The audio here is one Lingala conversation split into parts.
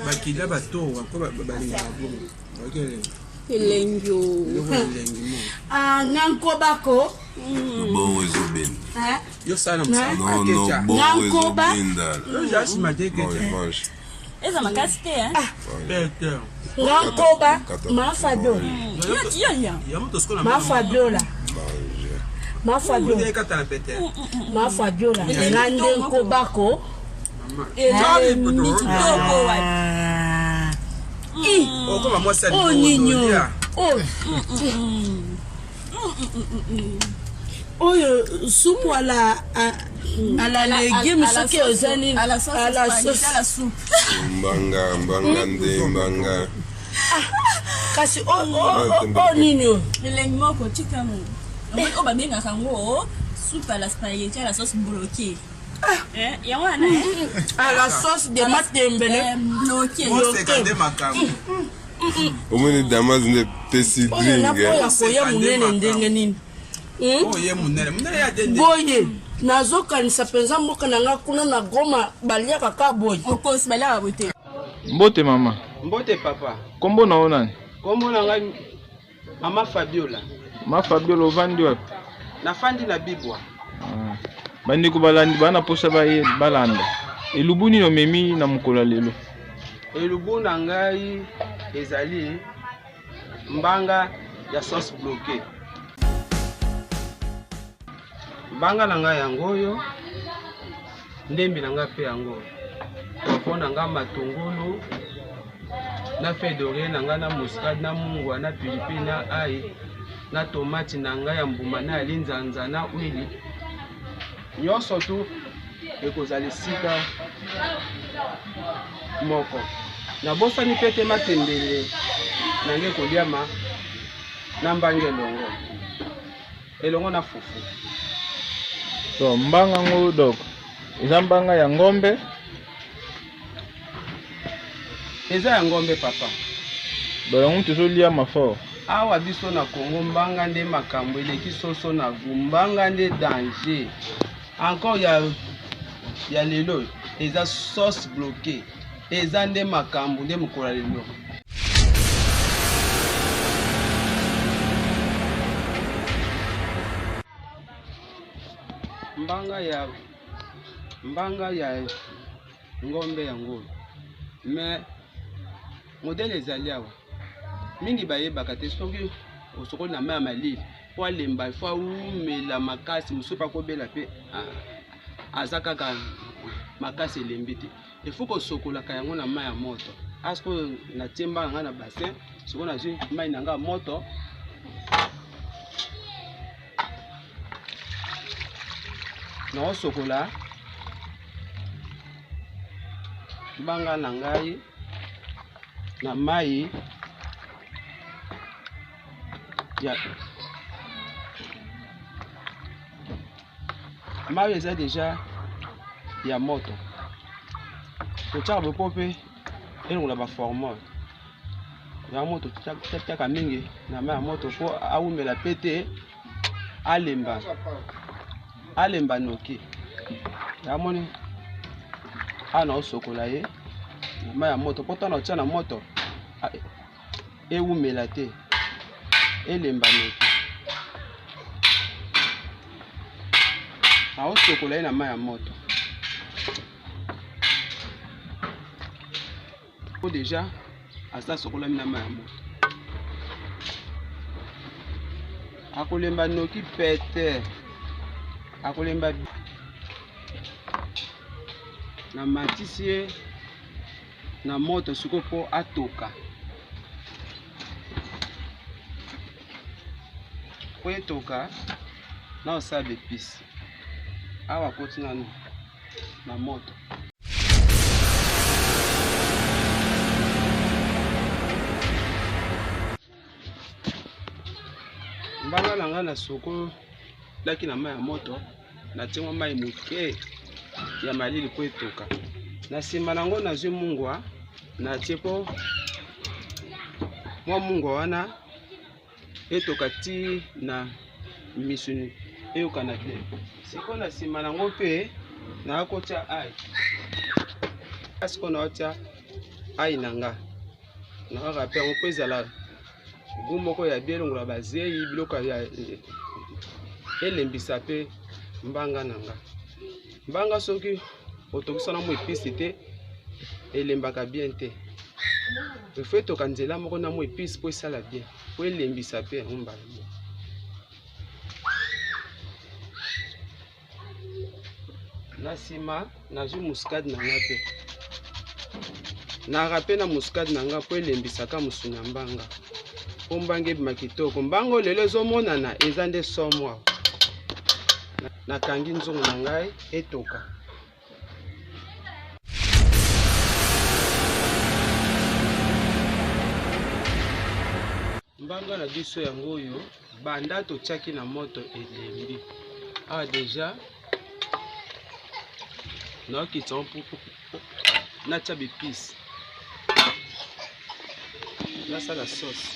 Bakila bato ko balinga bongo. Okay. Elengyo. Nganko bako. Bon ezobin. Yo sana Non, bon ezobin dal. Just mateke. Eza makasi te Peter. Ngankoba mafado. Mafadiola. Mafadiola. Mafadiola. Ngande nkobako. Oh ninyo. Oh sumu ala légume soki ozani à la sauce. Mbanga. Kasi oh ninyo. Elengi moko chikamu. O babenga kango soupe à la spaghetti à la sauce bloquée. À la sauce de matembele bloqué. Omoni damas ne pesidringa. Boye nazokanisa penza mboka nanga kuna na Goma baliaka ka boye. Okosi baliaka bote. Mbote mama. Mbote papa. Kombo na onani? Kombo na ngai Mama Fabiola. Ma Fabiola ovandi wapi? Nafandi na Bibwa. Bandeko balandi bana posa balanda. Elubuni no memi na mukola lelo. Elubu na ngai ezali mbanga ya sauce bloquée. Mbanga na ngai yango oyo ndembi na ngai pe yango. Pona nga matungulu na fedoré na nga na muscade na mungwa na pilipili na ai na tomate na nga ya mbuma na linzanza na huile. Nyonso tu ekozali sika moko. Na bosani pete matembele na nge koliama na mbange elongo na fufu. So mbanga ngo dok. Eza mbanga ya ngombe. Eza ya ngombe papa. Bala ngu tozolia mafort. Awa biso na Congo mbanga nde makambo eleki soso na mbanga nde danger. Encore ya lelo eza sauce bloquée. Eza nde makambo nde mukola lelo. Mbanga ya ngombe ya ngolo. Mais modèle ezali awa. Mingi bayebaka te soki osokoli na maya malili po alemba ifo aumela makasi mosusu akobela pe aza kaka makasi elembi te. Ifo kosokolaka yango na mai ya moto. Asko natie mbanga nga na bassin soko nazwi mai na nga moto na osokola mbanga na ngai na mai ya mai eza deja ya moto totiaka bopo mpe elongola baformol ya moto totiaka mingi na mai ya moto mpo aumela pe te alemba noki yamoni ana osokola ye na mai ya moto mpo tana otia na moto eumela te elemba noki aosokola ye na mai ya moto po deja asa sokolami na mai ya moto akolemba noki pete akolemba na matisi ye na moto siko po atoka po etoka na osala épice awa koti nanu na moto mbanga na nga na soko laki na mai ya moto na tiengwa mai moke ya malili po etoka na nsima nango nazwi mungwa na tie po mwa mungwa wana etoka ti na misuni eyokana te. Sikoyo na nsima nango mpe nakotia ai. Sikoyo naotia ai na nga. Nakarape yango mpo ezala goût moko ya bien longola bazei biloko ya elembisa mpe mbanga na nga. Mbanga soki otokisa na mo épice te elembaka bien te. Il faut toka nzela moko na mo épice po esala bien po elembisa mpe yango mbala. Na nsima nazwi muscade na nga mpe narape na muscade na nga po elembisaka musuni ya mbanga po mbanga ebima kitoko. Mbanga lelo ezomonana eza nde somo awa. Nakangi nzungu na ngai etoka. Mbanga na biso yango oyo banda totiaki na moto elembi. Awa deja naokitisa mpo natia bepisi nasala sauce.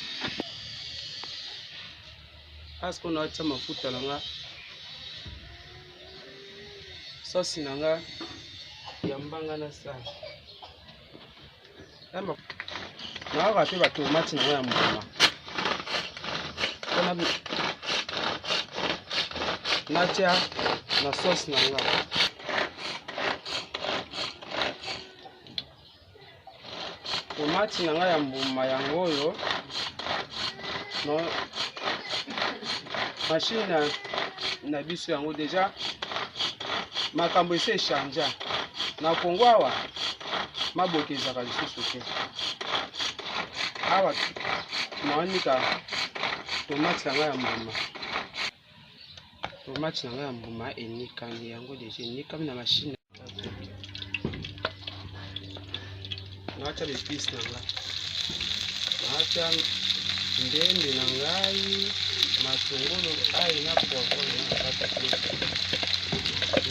Asko naotia mafuta na nga sauce na nga ya mbanga nasala. Naoka mpe batomati na nga ya mbuma natia na sauce na nga. Tomati na nga ya mbuma yango oyo no machine na biso yango deja makambo ese echangea na Kongo awa maboke ezaka lisusu te. Awa naonika tomati na nga ya mbuma. Tomati na nga ya mbuma enikami yango deja enikami na machine. Natia bepisi na nga. Natia ndembe na ngai, matungulu, ai na poivron na kata kidogo.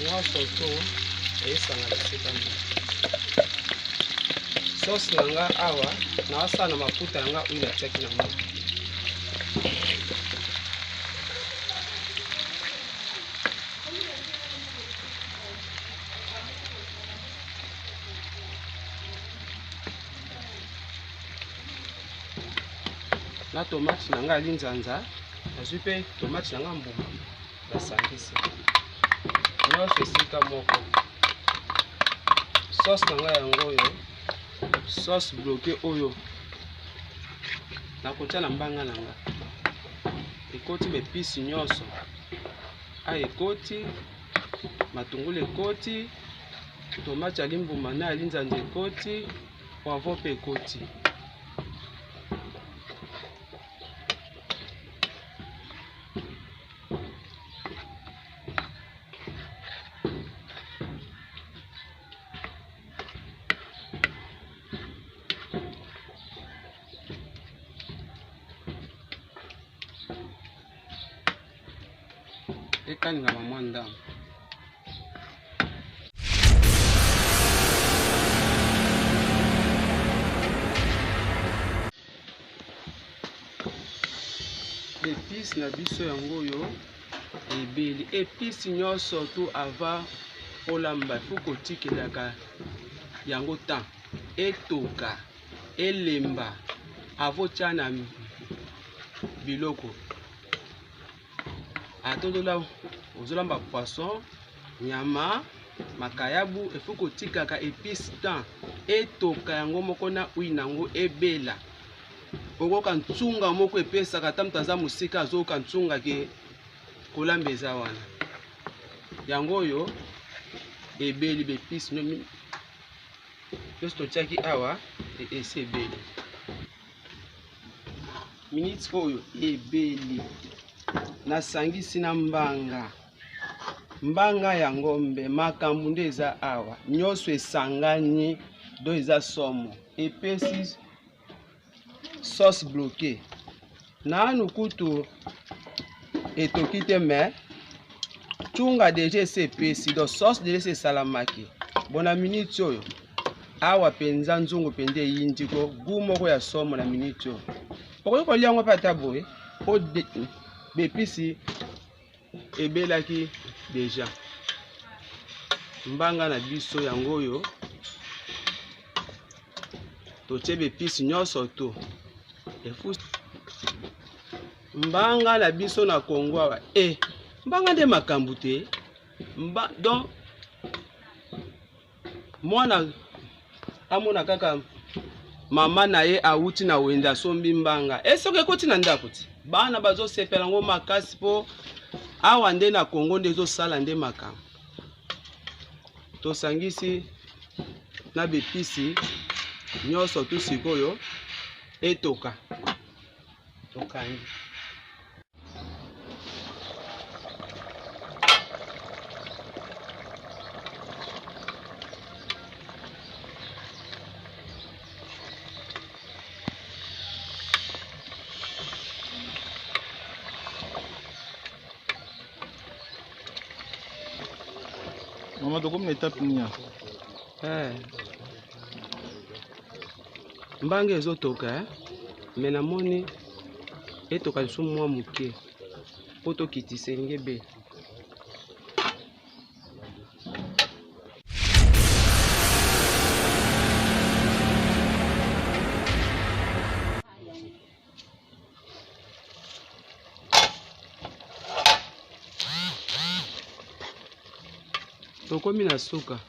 Nyonso to esanga bisika mingi. Sauce na nga awa naosala na mafuta na nga oyo natiaki na moto. Na tomate na nga linzanza, nazwi mpe tomate na nga mbuma basangisi. Nyonso esika moko. Sauce na nga yango oyo, sauce bloqué oyo nakotia na mbanga na nga. Ekoti bepisi nyonso. Ekoti, matungulu ekoti, tomate ya limbuma na ya linzanza ekoti, poivron mpe ekoti. Ekalinga mwa ndambo. Épice na biso yango oyo ebeli. Épice nyonso to ava olamba faut kotikelaka yango temps etoka elemba avotia na biloko. Atondola ozolamba poisson, nyama, makayabu, il faut kotikaka épice temps etoka yango moko na ui nango ebela. Okoka ntsunga moko epesaka ta mtanza musika azoka ntsunga ke kolamba eza wana. Yango oyo ebeli bepisi no nyonso totiaki awa esi ebeli. Minutes oyo ebeli. Nasangisi na mbanga ya ngombe makambo nde eza awa nyonso esangani do eza somo epesi sauce bloqué nanu kutu etoki te me tunga deja ese epesi do sauce deja esalamaki bona minute oyo awa penza nzungu pende eyindiko gu moko ya somo na minute oyo okoki kolia yango mpe ata boye bepisi ebelaki déjà mbanga na biso yango oyo totie bepisi nyonso to efu mbanga na biso na Kongo awa mbanga nde makambo te donc mwana amona kaka mama na ye awuti na wenda asombi mbanga soki ekoti na ndako ti bana bazosepela ngo makasi po awa nde na Kongo nde ezosala nde makambo tosangisi na bepisi nyonso tu sikoyo etoka tokangi Mama to comme l'étape nia. Mbanga ezotoka me namoni etoka lisusu mwa moke po tokitisa ngebe tokomi na suka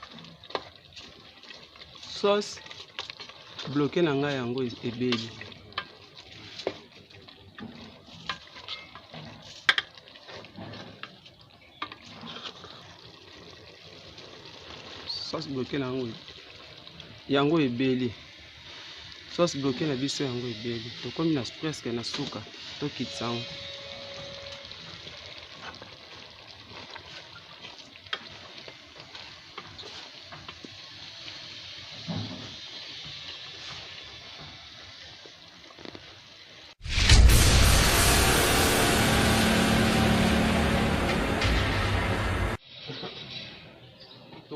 sauce bloqué na ngai yango ebeli sauce bloqué na yango ebeli sauce bloqué na biso yango ebeli tokomi na presque na suka tokitisa yango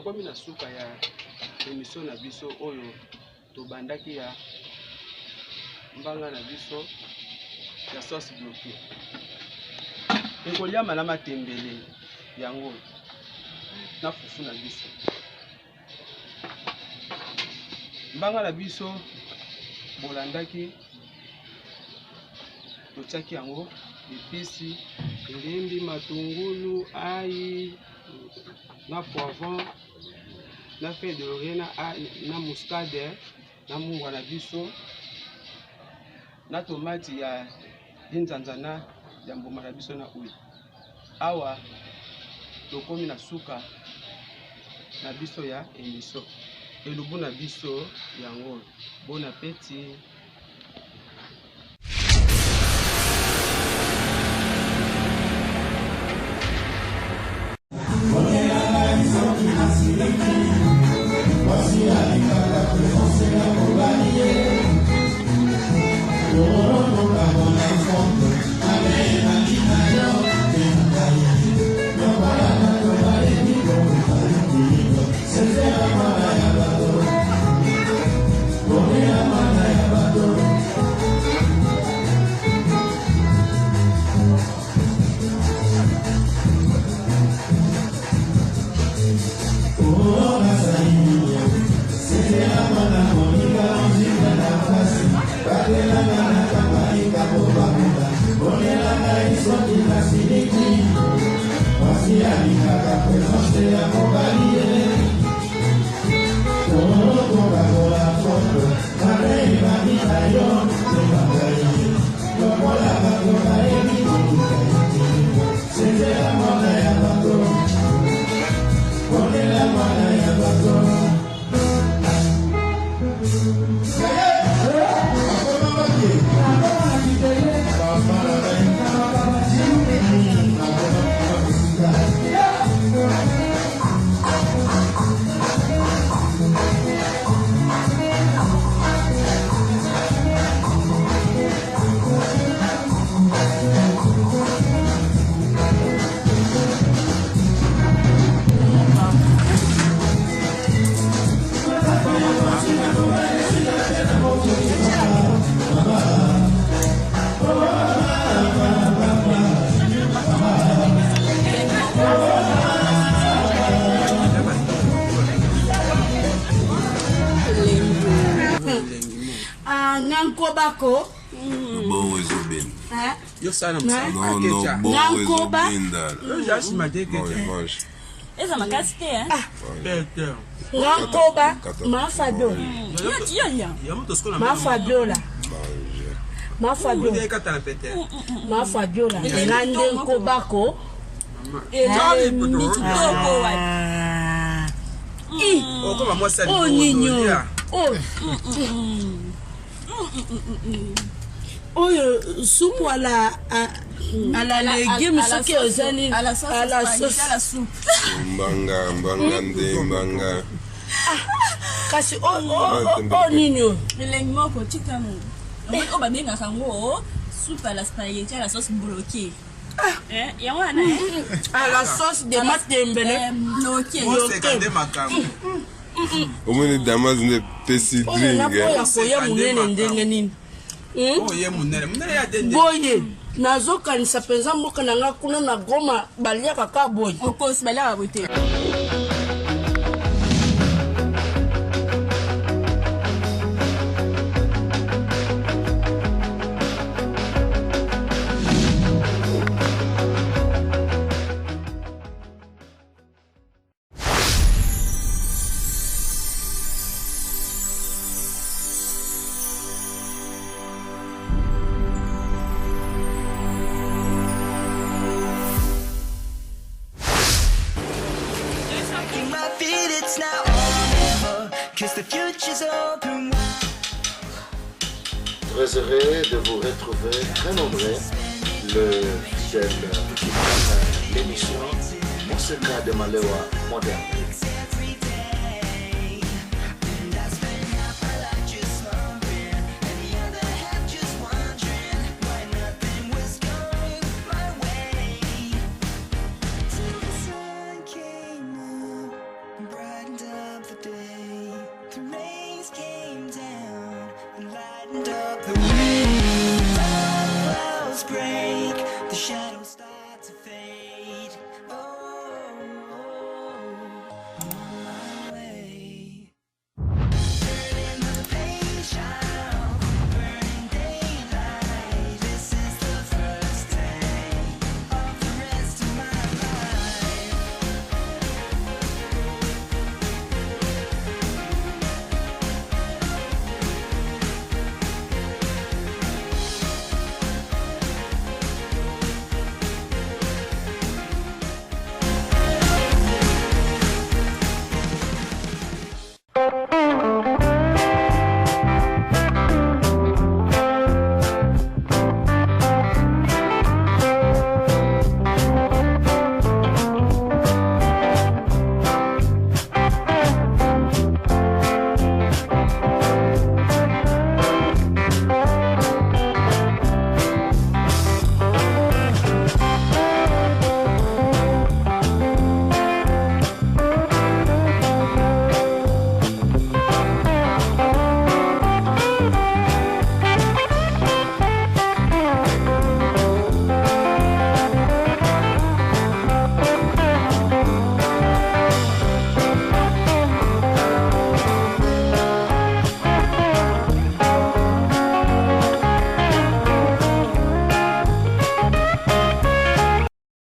tokomi na suka ya émission na biso oyo tobandaki ya mbanga na biso ya sauce bloqué ekoliama na matembele yango na fufu na biso mbanga na biso bolandaki totiaki yango episi elimbi matungulu ai na poivron na feuille d'oreiller na muscade na mungwa na biso na tomati ya linzanzana ya mbuma na biso na huile awa tokomi na suka na biso ya émission elubu na biso yango bon appétit. Nankobako. Lobo ezobenda. Yo sana Non, non, bobo Nankoba. ezobenda. Just ma deke. Mange. eza makasi te Nankoba. Ma Fabio. Ma Fabio là. Ma Fabio. Ma Fabio là. Nande Nkobako. Oh Nino. Oh. Oh soupe à la légume ce qui est à la sauce. Mbanga nde mbanga. Kasi oh Nino. elengi moko tika mo omoni oyo babengaka yango soupe à la spaghetti à la sauce bloquée yango wana à la sauce de matembele bloquée Omoni Damas nde pesi drink. koya munene ndenge nini boye nazokanisa mpenza mboka na nga kuna na Goma baliaka ka boye okosi baliaka boye te Très heureux de vous retrouver, très nombreux, le fidèle qui prend l'émission Mon secret de Malewa moderne.